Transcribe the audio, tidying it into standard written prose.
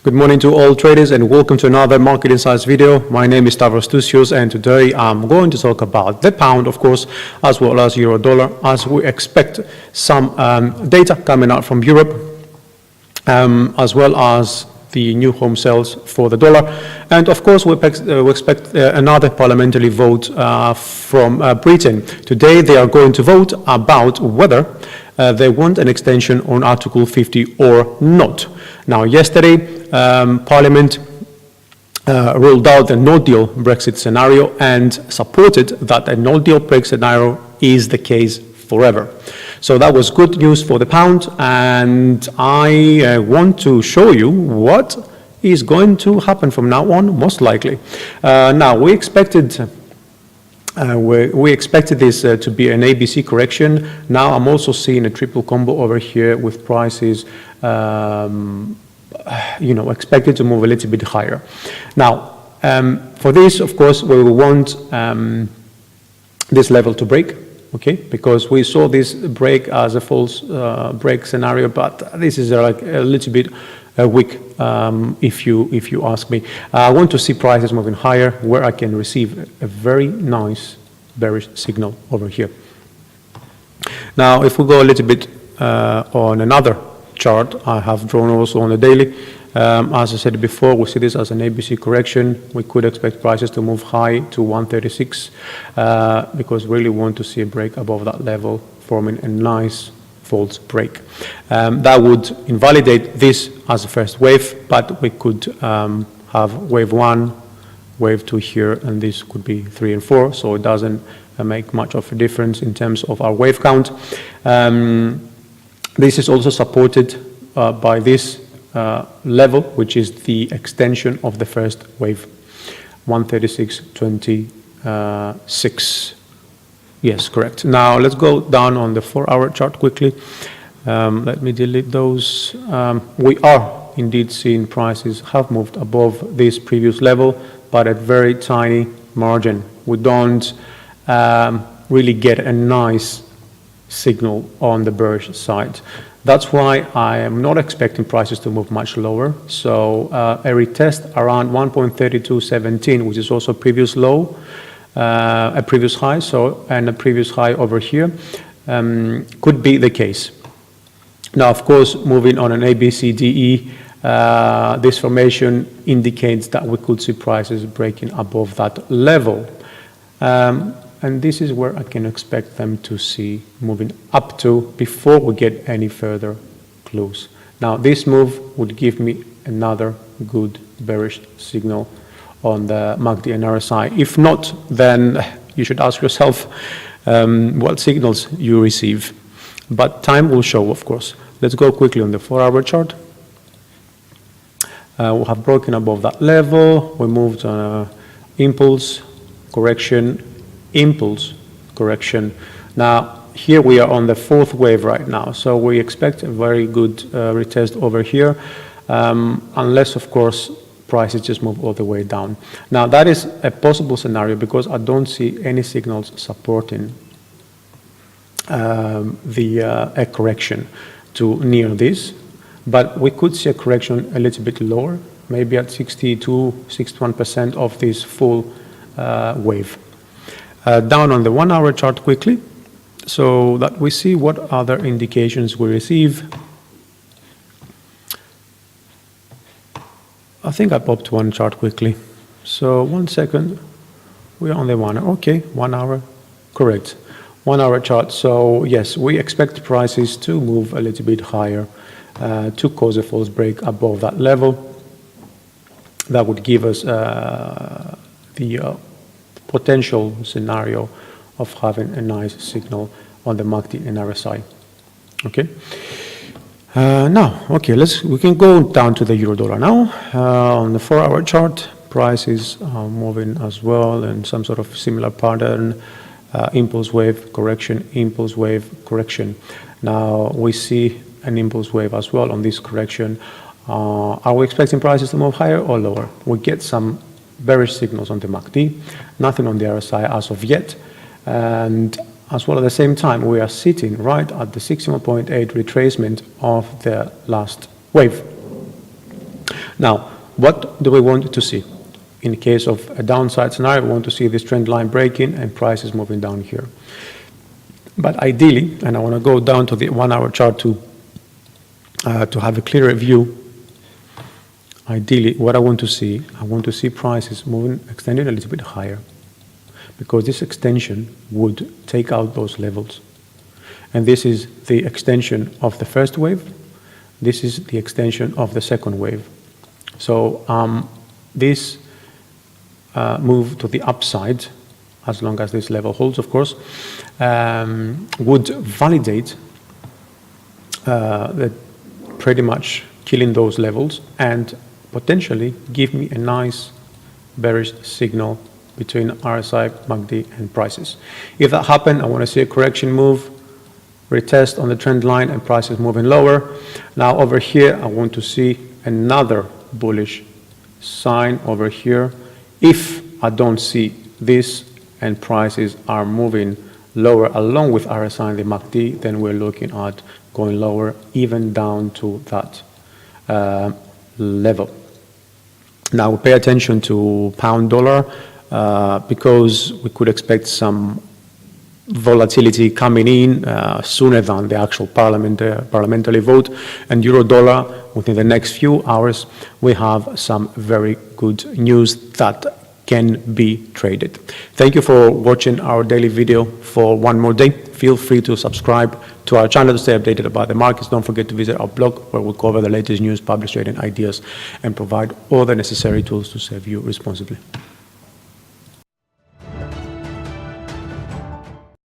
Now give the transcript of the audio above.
Good morning to all traders and welcome to another Market Insights video. My name is Stavros Tusios and today I'm going to talk about the pound, of course, as well as euro dollar, as we expect some data coming out from Europe, as well as the new home sales for the dollar. And of course, we expect another parliamentary vote from Britain. Today, they are going to vote about whether they want an extension on Article 50 or not. Now, yesterday, Parliament ruled out the no-deal Brexit scenario and supported that a no-deal Brexit scenario is the case forever. So that was good news for the pound, and I want to show you what is going to happen from now on, most likely. Now, we expected this to be an ABC correction. Now I'm also seeing a triple combo over here with prices expected to move a little bit higher. Now, for this, of course, we will want this level to break, okay? Because we saw this break as a false break scenario, but this is like a little bit weak, if you ask me. I want to see prices moving higher, where I can receive a very nice bearish signal over here. Now, if we go a little bit on another chart I have drawn also on the daily. As I said before, we see this as an ABC correction. We could expect prices to move high to 136 because we really want to see a break above that level, forming a nice false break. That would invalidate this as a first wave, but we could have wave 1, wave 2 here, and this could be 3 and 4, so it doesn't make much of a difference in terms of our wave count. This is also supported by this level, which is the extension of the first wave, 136.26. Yes, correct. Now let's go down on the 4-hour chart quickly. Let me delete those. We are indeed seeing prices have moved above this previous level, but at very tiny margin. We don't really get a nice signal on the bearish side. That's why I am not expecting prices to move much lower. So a retest around 1.3217, which is also a previous low, a previous high, and a previous high over here, could be the case. Now, of course, moving on an ABCDE, this formation indicates that we could see prices breaking above that level. And this is where I can expect them to see moving up to before we get any further clues. Now, this move would give me another good bearish signal on the MACD and RSI. If not, then you should ask yourself what signals you receive. But time will show, of course. Let's go quickly on the 4-hour chart. We have broken above that level. We moved on an impulse correction, impulse correction. Now, here we are on the 4th wave right now, so we expect a very good retest over here, unless, of course, prices just move all the way down. Now, that is a possible scenario because I don't see any signals supporting a correction to near this, but we could see a correction a little bit lower, maybe at 61% of this full wave. Down on the 1-hour chart quickly, so that we see what other indications we receive. I think I popped one chart quickly. So 1 second, we are on the 1 hour. Okay, 1 hour, correct. 1-hour chart, so yes, we expect prices to move a little bit higher to cause a false break above that level. That would give us the potential scenario of having a nice signal on the MACD and RSI. Okay. Now, okay, we can go down to the euro dollar now. On the 4-hour chart, prices are moving as well in some sort of similar pattern. Impulse wave correction, impulse wave correction. Now we see an impulse wave as well on this correction. Are we expecting prices to move higher or lower? We get some bearish signals on the MACD, nothing on the RSI as of yet, and as well at the same time we are sitting right at the 61.8 retracement of the last wave. Now, what do we want to see? In case of a downside scenario, we want to see this trend line breaking and prices moving down here. But ideally, and I want to go down to the 1 hour chart to have a clearer view. Ideally, what I want to see prices moving, extending a little bit higher, because this extension would take out those levels. And this is the extension of the first wave. This is the extension of the second wave. So this move to the upside, as long as this level holds, of course, would validate that pretty much killing those levels and potentially give me a nice bearish signal between RSI, MACD, and prices. If that happens, I want to see a correction move, retest on the trend line, and prices moving lower. Now over here, I want to see another bullish sign over here. If I don't see this and prices are moving lower along with RSI and the MACD, then we're looking at going lower, even down to that level. Now pay attention to pound dollar because we could expect some volatility coming in sooner than the actual parliamentary vote, and euro dollar within the next few hours we have some very good news that can be traded. Thank you for watching our daily video for one more day. Feel free to subscribe to our channel to stay updated about the markets. Don't forget to visit our blog where we cover the latest news, publish trading ideas, and provide all the necessary tools to serve you responsibly.